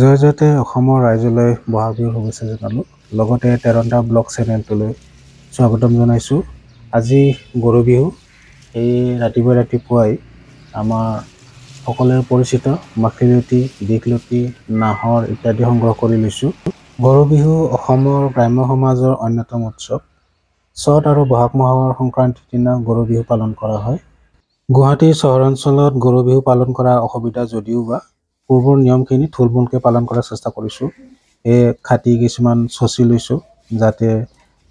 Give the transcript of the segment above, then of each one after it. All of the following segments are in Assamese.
জয়তে অসমৰ ৰাইজলৈ বহাগ বিহুৰ শুভেচ্ছা জনালোঁ। লগতে 13টা ব্লগ চেনেলটোলৈ স্বাগতম জনাইছোঁ। আজি গৰু বিহু। এই ৰাতিপুৱাই আমাৰ সকলোৰে পৰিচিত মাখিলতী, দীঘলতী, নাহৰ ইত্যাদি সংগ্ৰহ কৰি লৈছোঁ। গৰু বিহু অসমৰ গ্ৰাম্য সমাজৰ অন্যতম উৎসৱ। চ'ত আৰু বহাগ মাহৰ সংক্ৰান্তিৰ দিনা গৰু বিহু পালন কৰা হয়। গুৱাহাটীৰ চহৰাঞ্চলত গৰু বিহু পালন কৰা অসুবিধা যদিও বা পূৰ্বৰ নিয়মখিনি থুলমূলকৈ পালন কৰাৰ চেষ্টা কৰিছোঁ। এই খাটি কিছুমান চচি লৈছোঁ যাতে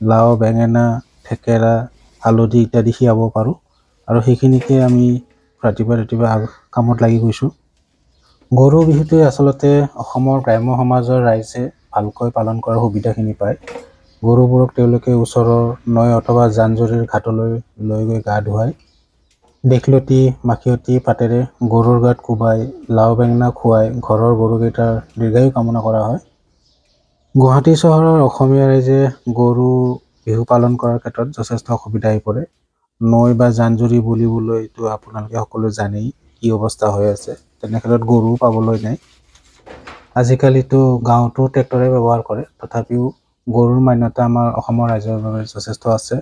লাও, বেঙেনা, থেকেৰা, হালধি ইত্যাদি সিয়াব পাৰোঁ, আৰু সেইখিনিকে আমি ৰাতিপুৱা কামত লাগি গৈছোঁ। গৰু বিহুটোৱে আচলতে অসমৰ গ্ৰাম্য সমাজৰ ৰাইজে ভালকৈ পালন কৰাৰ সুবিধাখিনি পায়। গৰুবোৰক তেওঁলোকে ওচৰৰ নৈ অথবা জান-জুৰিৰ ঘাটলৈ লৈ গৈ গা ধুৱায়। দীঘলতী, মাখিয়তী পাতেৰে গৰুৰ গাত কোবাই লাও বেঙেনা খুৱাই ঘৰৰ গৰুকেইটাৰ দীৰ্ঘায়ু কামনা কৰা হয়। গুৱাহাটী চহৰৰ অসমীয়া ৰাইজে গৰু বিহু পালন কৰাৰ ক্ষেত্ৰত যথেষ্ট অসুবিধা হৈ পৰে। নৈ বা জান-জুৰি বুলিবলৈতো আপোনালোকে সকলোৱে জানেই কি অৱস্থা হৈ আছে। তেনেক্ষেত্ৰত গৰুও পাবলৈ নাই। আজিকালিতো গাঁৱতো ট্ৰেক্টৰে ব্যৱহাৰ কৰে, তথাপিও গৰুৰ মান্যতা আমাৰ অসমৰ ৰাইজৰ বাবে যথেষ্ট আছে।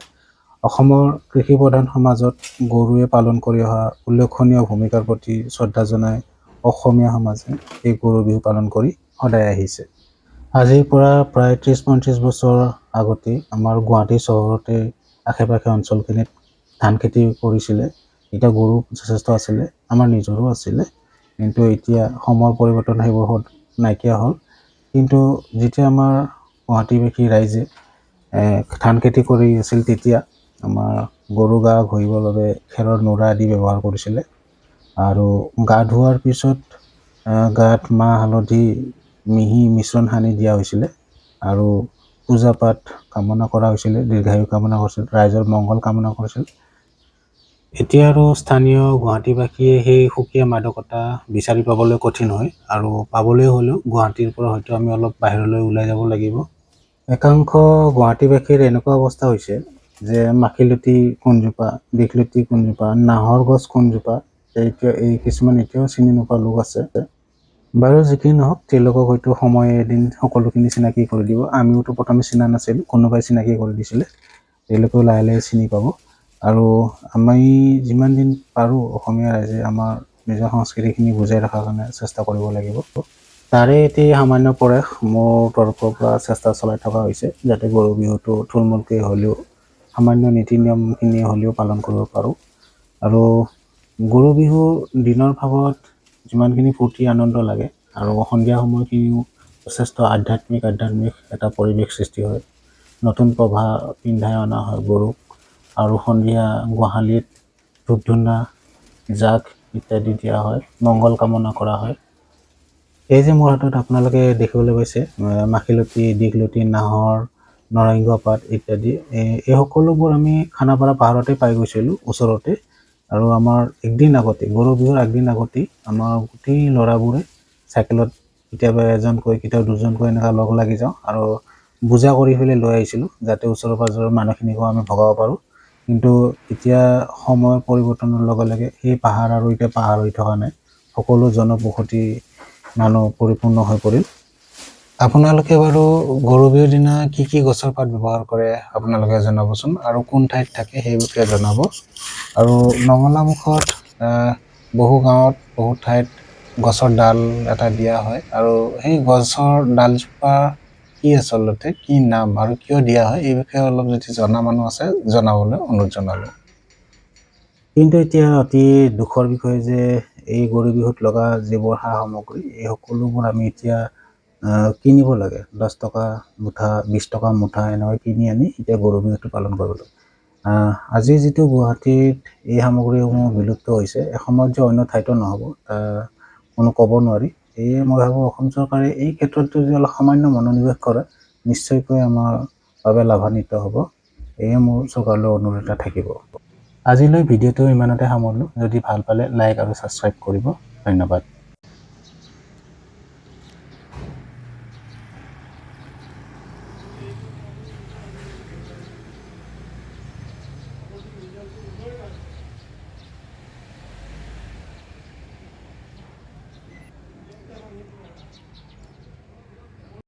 অসমৰ কৃষি প্ৰধান সমাজত গৰুৱে পালন কৰি অহা উল্লেখনীয় ভূমিকাৰ প্ৰতি শ্ৰদ্ধা জনাই অসমীয়া সমাজে এই গৰু বিহু পালন কৰি সদায় আহিছে। আজিৰ পৰা প্ৰায় 30-35 বছৰ আগতে আমাৰ গুৱাহাটী চহৰতে আশে-পাশে অঞ্চলখিনিত ধান খেতি কৰিছিলে। এতিয়া গৰু যথেষ্ট আছিলে, আমাৰ নিজৰো আছিলে, কিন্তু এতিয়া সময়ৰ পৰিৱৰ্তন সেইবোৰ নাইকিয়া হ'ল। কিন্তু যেতিয়া আমাৰ গুৱাহাটীবাসী ৰাইজে ধান খেতি কৰি আছিল, তেতিয়া আমাৰ গৰু গা ঘঁহিবৰ বাবে খেৰৰ নৰা আদি ব্যৱহাৰ কৰিছিলে। আৰু গা ধোৱাৰ পিছত গাত মাহ হালধি মিহি মিশ্ৰণ সানি দিয়া হৈছিলে, আৰু পূজা পাঠ কামনা কৰা হৈছিলে, দীৰ্ঘায়ু কামনা কৰিছিল, ৰাইজৰ মংগল কামনা কৰিছিল। এতিয়া আৰু স্থানীয় গুৱাহাটীবাসীয়ে সেই সুকীয়া মাদকতা বিচাৰি পাবলৈ কঠিন হয়, আৰু পাবলৈ হ'লেও গুৱাহাটীৰ পৰা হয়তো আমি অলপ বাহিৰলৈ ওলাই যাব লাগিব। একাংশ গুৱাহাটীবাসীৰ এনেকুৱা অৱস্থা হৈছে যে মাখিলতী কোনজোপা, দীঘলতী কোনজোপা, নাহৰ গছ কোনজোপা এই কিছুমান এতিয়াও চিনি নোপোৱা লোক আছে। বাৰু যিকি নহওক, তেওঁলোকক হয়তো সময়ে এদিন সকলোখিনি চিনাকি কৰি দিব। আমিওতো প্ৰথমে চিনা নাছিলোঁ, কোনোবাই চিনাকি কৰি দিছিলে। তেওঁলোকেও লাহে লাহে চিনি পাব। আৰু আমি যিমান দিন পাৰোঁ অসমীয়া ৰাইজে আমাৰ নিজৰ সংস্কৃতিখিনি বজাই ৰখাৰ কাৰণে চেষ্টা কৰিব লাগিব। তাৰে এটি সামান্য প্ৰয়াস মোৰ তৰফৰ পৰা চেষ্টা চলাই থকা হৈছে, যাতে গৰু বিহুটো থুলমূলকৈ হ'লেও সামান্য নীতি নিয়মখিনি হ'লেও পালন কৰিব পাৰোঁ। আৰু গৰু বিহু দিনৰ ভাগত যিমানখিনি ফূৰ্তি আনন্দ লাগে, আৰু সন্ধিয়া সময়খিনিও যথেষ্ট আধ্যাত্মিক এটা পৰিৱেশ সৃষ্টি হয়। নতুন পঘা পিন্ধাই অনা হয় গৰুক, আৰু সন্ধিয়া গোহালিত ধূপ-ধূনা, জাক ইত্যাদি দিয়া হয়, মংগল কামনা কৰা হয়। এই যে মোৰ হাতত আপোনালোকে দেখিবলৈ পাইছে মাখিলতী, দীঘলতী, নাহৰ, নৰসিংহ পাত ইত্যাদি, এই সকলোবোৰ আমি খানাপাৰা পাহাৰতে পাই গৈছিলোঁ ওচৰতে। আৰু আমাৰ একদিন আগতে, গৰু বিহুৰ একদিন আগতেই আমাৰ গোটেই ল'ৰাবোৰে চাইকেলত কেতিয়াবা এজনকৈ, কেতিয়াবা দুজনকৈ এনেকুৱা লগ লাগি যাওঁ, আৰু বোজা কৰি পেলাই লৈ আহিছিলোঁ, যাতে ওচৰৰ পাজৰৰ মানুহখিনিকো আমি ভগাব পাৰোঁ। কিন্তু এতিয়া সময়ৰ পৰিৱৰ্তনৰ লগে লগে সেই পাহাৰ আৰু এতিয়া পাহাৰ হৈ থকা নাই, সকলো জনবসতি মানুহ পৰিপূৰ্ণ হৈ পৰিল। আপোনালোকে বাৰু গৰু বিহুৰ দিনা কি কি গছৰ পাত ব্যৱহাৰ কৰে আপোনালোকে জনাবচোন, আৰু কোন ঠাইত থাকে সেই বিষয়ে জনাব। আৰু নঙলামুখত বহু গাঁৱত বহু ঠাইত গছৰ ডাল এটা দিয়া হয়, আৰু সেই গছৰ ডালজোপা কি আচলতে, কি নাম আৰু কিয় দিয়া হয়, এই বিষয়ে অলপ যদি জনা মানুহ আছে জনাবলৈ অনুৰোধ জনালোঁ। কিন্তু এতিয়া অতি দুখৰ বিষয় যে এই গৰু বিহুত লগা যিবোৰ সা সামগ্ৰী, এই সকলোবোৰ আমি এতিয়া কিনিব লাগে। 10 টকা মুঠা, 20 টকা মুঠা এনেকৈ কিনি আনি এতিয়া গৰু বিহুটো পালন কৰিব লাগে। আজি যিটো গুৱাহাটীত এই সামগ্ৰীসমূহ বিলুপ্ত হৈছে, এসময়ত যে অন্য ঠাইতো নহ'ব কোনো ক'ব নোৱাৰি। সেয়ে মই ভাবোঁ অসম চৰকাৰে এই ক্ষেত্ৰত যদি অলপ সামান্য মনোনিৱেশ কৰে, নিশ্চয়কৈ আমাৰ বাবে লাভান্বিত হ'ব। এয়ে মোৰ চৰকাৰলৈ অনুৰোধ এটা থাকিব। আজিলৈ ভিডিঅ'টো ইমানতে সামৰিলোঁ। যদি ভাল পালে লাইক আৰু ছাবস্ক্ৰাইব কৰিব। ধন্যবাদ।